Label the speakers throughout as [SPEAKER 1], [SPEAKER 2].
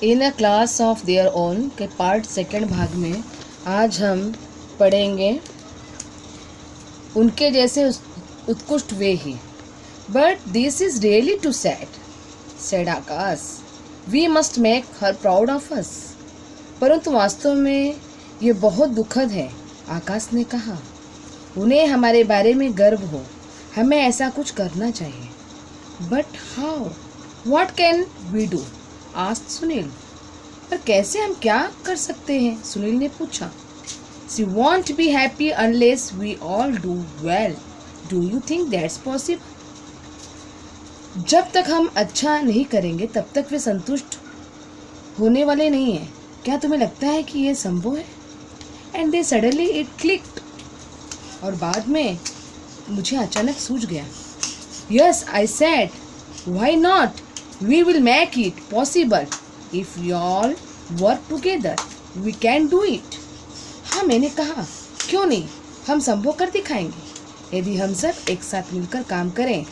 [SPEAKER 1] In a class of their own के part second भाग में आज हम पढ़ेंगे उनके जैसे उत्कृष्ट वे ही। But this is really too sad, said Akash. We must make her proud of us. परंतु वास्तव में ये बहुत दुखद है, आकाश ने कहा। उन्हें हमारे बारे में गर्व हो, हमें ऐसा कुछ करना चाहिए। But how, what can we do, asked Sunil. पर कैसे, हम क्या कर सकते हैं, सुनील ने पूछा। She won't be happy unless we all do well. Do you think that's possible? जब तक हम अच्छा नहीं करेंगे तब तक वे संतुष्ट होने वाले नहीं हैं। क्या तुम्हें लगता है कि यह संभव है? And they suddenly it clicked. और बाद में मुझे अचानक सूझ गया। Yes, I said, why not? We will make it possible if we all work together, we can do it. हाँ, मैंने कहा, क्यों नहीं, हम संभव कर दिखाएंगे। यदि हम सब एक साथ मिलकर काम करें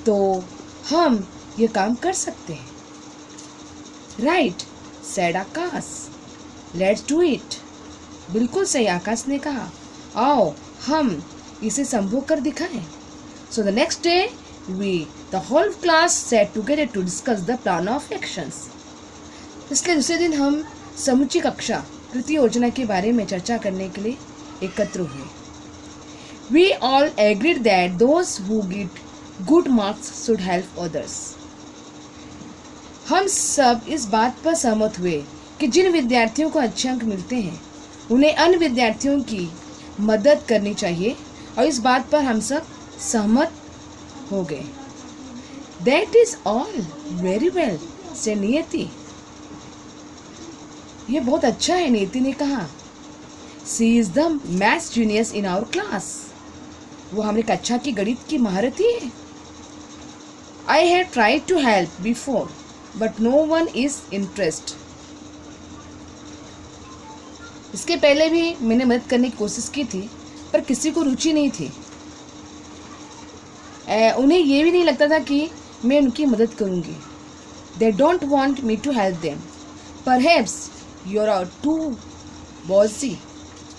[SPEAKER 1] तो हम ये काम कर सकते हैं। Right, said Akash. Let's do it. बिल्कुल सही, आकाश ने कहा। आओ हम इसे संभव कर दिखाएं। So the next day we the whole class sat together to discuss the plan of actions. इसलिए दूसरे दिन हम समूची कक्षा कृति योजना के बारे में चर्चा करने के लिए एकत्र हुए। We all agreed that those who get good marks should help others. हम सब इस बात पर सहमत हुए कि जिन विद्यार्थियों को अच्छे अंक मिलते हैं उन्हें अन्य विद्यार्थियों की मदद करनी चाहिए, और इस बात पर हम सब सहमत हो गए। That is all very well, said Niyati. ये बहुत अच्छा है, नीति ने कहा। She is the maths genius in our class. वो हमारी कक्षा की गणित की महारथी है। I have tried to help before but no one is interest. इसके पहले भी मैंने मदद करने की कोशिश की थी, पर किसी को रुचि नहीं थी। उन्हें यह भी नहीं लगता था कि मैं उनकी मदद करूंगी। They don't want me to help them. Perhaps you are too bossy,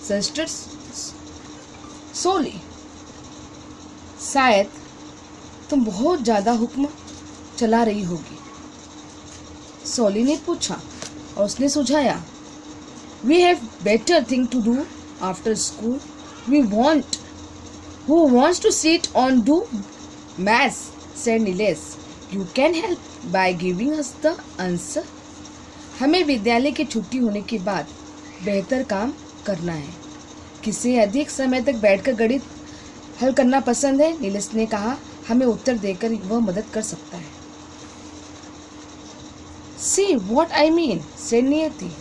[SPEAKER 1] suggested Soli. शायद तुम बहुत ज़्यादा हुक्म चला रही होगी, सोली ने पूछा, और उसने सुझाया। We have better thing to do after school. We want Who wants to sit on do maths, said Nilesh. You can help by giving us the answer. हमें विद्यालय की छुट्टी होने के बाद बेहतर काम करना है। किसे अधिक समय तक बैठकर गणित हल करना पसंद है? नीलेश ने कहा। हमें उत्तर देकर वह मदद कर सकता है। See what I mean, said नियति।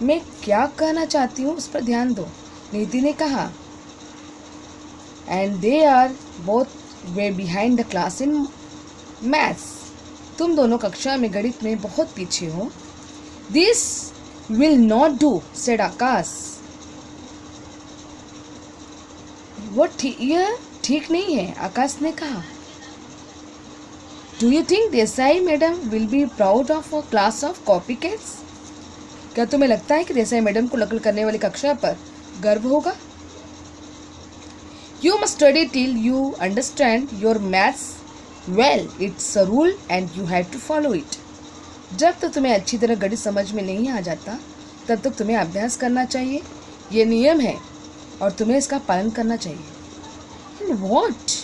[SPEAKER 1] मैं क्या कहना चाहती हूँ उस पर ध्यान दो, नीति ने कहा। And they are both way behind the class in maths. तुम दोनों कक्षा में गणित में बहुत पीछे हो। This will not do, said आकाश। यह ठीक नहीं है, आकाश ने कहा। Do you think Desai madam will be proud of a class of copycats? क्या तुम्हें लगता है कि देसाई मैडम को नकल करने वाली कक्षा पर गर्व होगा? You must study till you understand your maths well. It's a rule and you have to follow it. जब तक तुम्हें अच्छी तरह गणित समझ में नहीं आ जाता तब तक तुम्हें अभ्यास करना चाहिए। ये नियम है और तुम्हें इसका पालन करना चाहिए। And what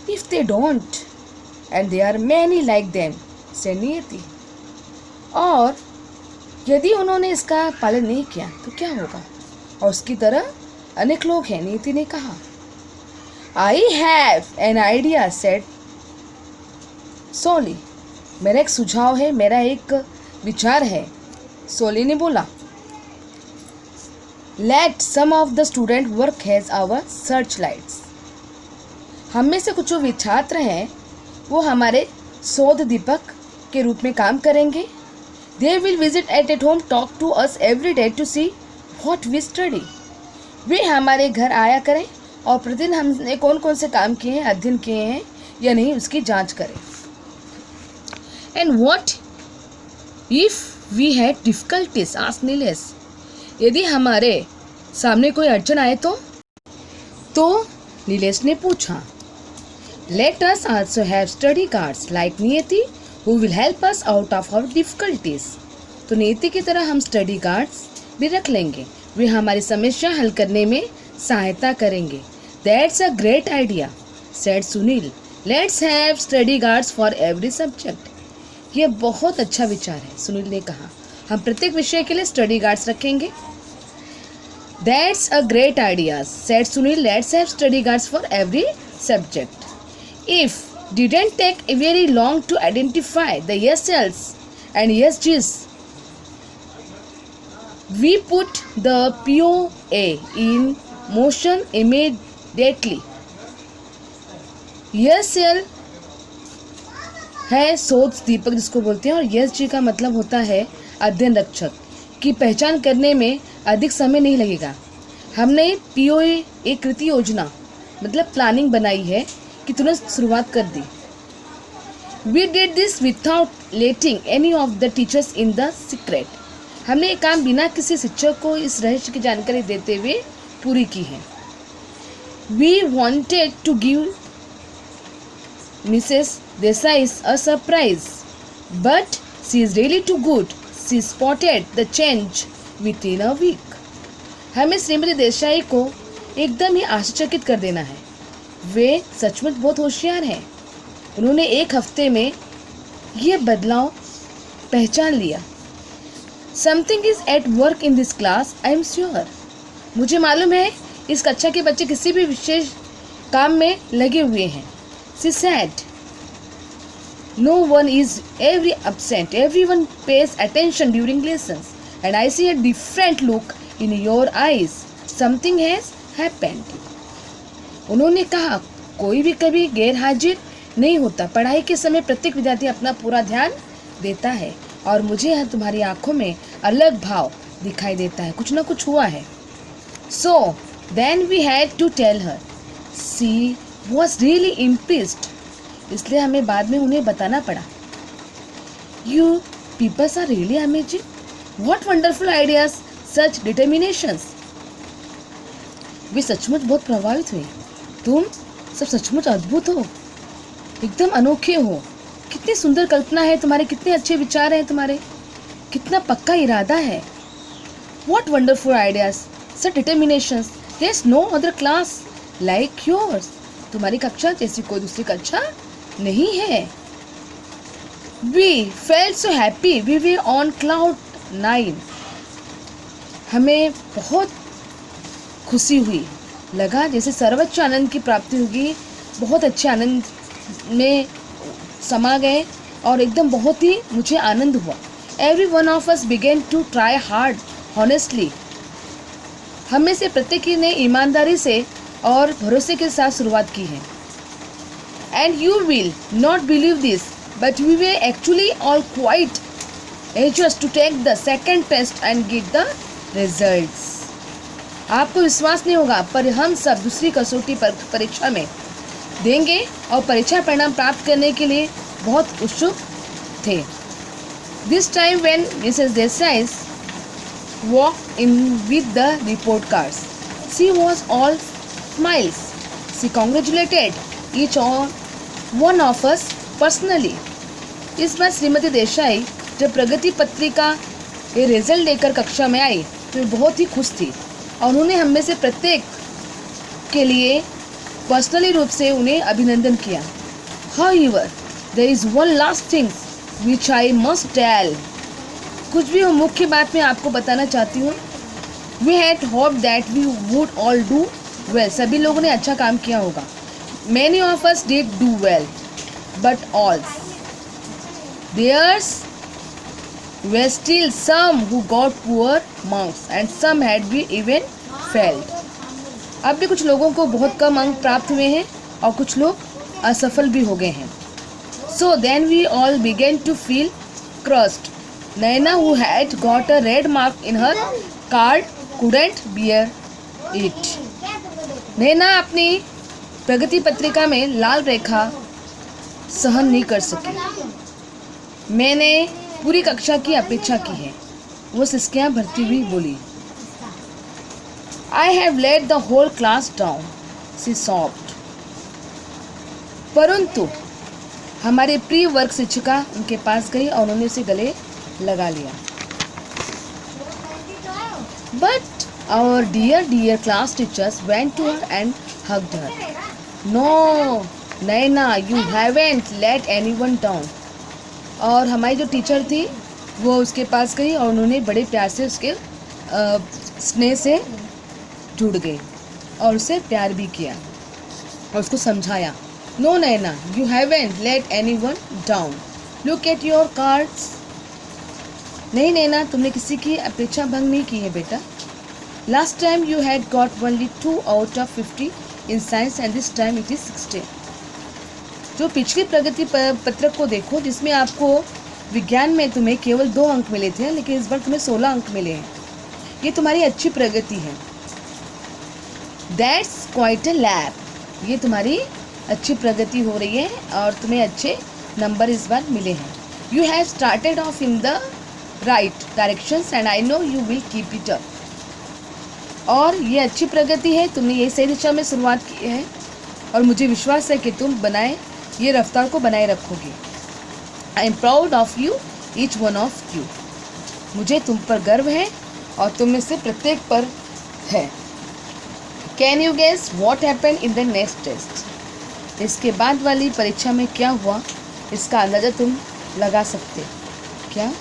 [SPEAKER 1] if they don't? And there are many like them, said नियति। और यदि उन्होंने इसका पालन नहीं किया तो क्या होगा? और उसकी तरह अनेक लोग हैं, नीति ने कहा। I have an idea, said Soli. मेरा एक सुझाव है, मेरा एक विचार है, सोली ने बोला। Let some of the student work has our search lights. हम में से कुछ जो छात्र हैं वो हमारे शोध दीपक के रूप में काम करेंगे। They will visit at home, talk to us every day to see what we study. वे हमारे घर आया करें और प्रतिदिन हमने कौन कौन से काम किए हैं, अध्ययन किए हैं या नहीं, उसकी जांच करें। And what if we had difficulties asked Nilesh, यदि हमारे सामने कोई अड़चन आए तो नीलेश ने पूछा। Let us also have study guards like Niyati who will help us out of our difficulties, तो नियति की तरह हम स्टडी गार्ड्स भी रख लेंगे, वे हमारी समस्या हल करने में सहायता करेंगे। That's a great idea said Sunil, let's have study guards for every subject, यह बहुत अच्छा विचार है, सुनील ने कहा, हम प्रत्येक विषय के लिए स्टडी गार्ड्स रखेंगे। That's a great idea said Sunil, let's have study guards for every subject. If didn't take very long to identify the SLs and SGs, we put the POA in motion immediately. SL है शोध दीपक जिसको बोलते हैं, और SG का मतलब होता है अध्ययन रक्षक, की पहचान करने में अधिक समय नहीं लगेगा। हमने POA एक कृति योजना मतलब प्लानिंग बनाई है कि तुरंत शुरुआत कर दी। We did this without letting any of the teachers in the secret. हमने ये काम बिना किसी शिक्षक को इस रहस्य की जानकारी देते हुए पूरी की है। We wanted to give Mrs. Desai a surprise, but she is really too good. She spotted the change within a week. हमें श्रीमती देसाई को एकदम ही आश्चर्यचकित कर देना है, वे सचमुच बहुत होशियार हैं, उन्होंने एक हफ्ते में यह बदलाव पहचान लिया। Something is at work in this class, I am sure, मुझे मालूम है इस कक्षा के बच्चे किसी भी विशेष काम में लगे हुए हैं। She said, no one is every absent, everyone pays attention during lessons and I see a different look in your eyes, something has happened. उन्होंने कहा, कोई भी कभी गैर हाजिर नहीं होता, पढ़ाई के समय प्रत्येक विद्यार्थी अपना पूरा ध्यान देता है और मुझे यहाँ तुम्हारी आंखों में अलग भाव दिखाई देता है, कुछ ना कुछ हुआ है। So then we had to tell her, she was really impressed, इसलिए हमें बाद में उन्हें बताना पड़ा। You peoples are really amazing, what wonderful ideas, such determinations. वे सचमुच बहुत प्रभावित हुए, तुम सब सचमुच अद्भुत हो, एकदम अनोखे हो, कितनी सुंदर कल्पना है तुम्हारे, कितने अच्छे विचार हैं तुम्हारे, कितना पक्का इरादा है। What wonderful ideas, such determinations, there's no other class like yours. तुम्हारी कक्षा जैसी कोई दूसरी कक्षा नहीं है। We felt so happy, we were on cloud 9. हमें बहुत खुशी हुई, लगा जैसे सर्वोच्च आनंद की प्राप्ति होगी, बहुत अच्छे आनंद में समा गए और एकदम बहुत ही मुझे आनंद हुआ। Every one of us begin to try hard honestly, हम में से प्रत्येक ने ईमानदारी से और भरोसे के साथ शुरुआत की है। And you will not believe this, but we were actually all quite anxious to take the second test and get the results. आपको विश्वास नहीं होगा, पर हम सब दूसरी कसौटी परीक्षा में देंगे और परीक्षा परिणाम प्राप्त करने के लिए बहुत उत्सुक थे। This time when Mrs Desai walk in with the report cards, she was all smiles, she congratulated each one of us personally. इस बार श्रीमती देसाई जब प्रगति पत्रिका ये रिजल्ट लेकर कक्षा में आई तो बहुत ही खुश थी और उन्होंने हम में से प्रत्येक के लिए पर्सनली रूप से उन्हें अभिनंदन किया। However, there is one last thing which I must tell. कुछ भी हो, मुख्य बात मैं आपको बताना चाहती हूँ। We had hoped that we would all do well. सभी लोगों ने अच्छा काम किया होगा। Many of us did do well, but all. There's were still some who got poor marks and some had been even failed. अब भी कुछ लोगों को बहुत कम अंक प्राप्त हुए हैं और कुछ लोग असफल भी हो गए हैं। So then we all began to feel crushed. Naina, who had got a red mark in her card, couldn't bear it. नैना अपनी प्रगति पत्रिका में लाल रेखा सहन नहीं कर सकी। मैंने पूरी कक्षा की अपेक्षा की है। वो सिसकियाँ भरती हुई बोली। I have let the whole class down, she sobbed. परंतु हमारे प्रिय वर्ग शिक्षिका उनके पास गई और उन्होंने उसे गले लगा लिया। But our dear class teachers went to her and hugged her. No, Naina, you haven't let anyone down. और हमारी जो टीचर थी वो उसके पास गई और उन्होंने बड़े प्यार से उसके स्नेह से जुड़ गई और उसे प्यार भी किया और उसको समझाया। No Naina, you haven't let anyone down, look at your cards. नहीं नैना, तुमने किसी की अपेक्षा भंग नहीं की है बेटा। Last time you had got only 2 out of 50 in science and this time it is 60। जो पिछली प्रगति पत्रक को देखो जिसमें आपको विज्ञान में तुम्हें केवल 2 अंक मिले थे, लेकिन इस बार तुम्हें 16 अंक मिले हैं। ये तुम्हारी अच्छी प्रगति है। That's quite a lap. ये तुम्हारी अच्छी प्रगति हो रही है और तुम्हें अच्छे नंबर इस बार मिले हैं। You have started off in the right directions and I know you will keep it up. और ये अच्छी प्रगति है, तुमने ये सही दिशा में शुरुआत की है और मुझे विश्वास है कि तुम ये रफ्तार को बनाए रखोगे। I am proud of you, each one of you. मुझे तुम पर गर्व है और तुम में से प्रत्येक पर है। Can you guess what happen in the next test. इसके बाद वाली परीक्षा में क्या हुआ, इसका अंदाज़ा तुम लगा सकते क्या?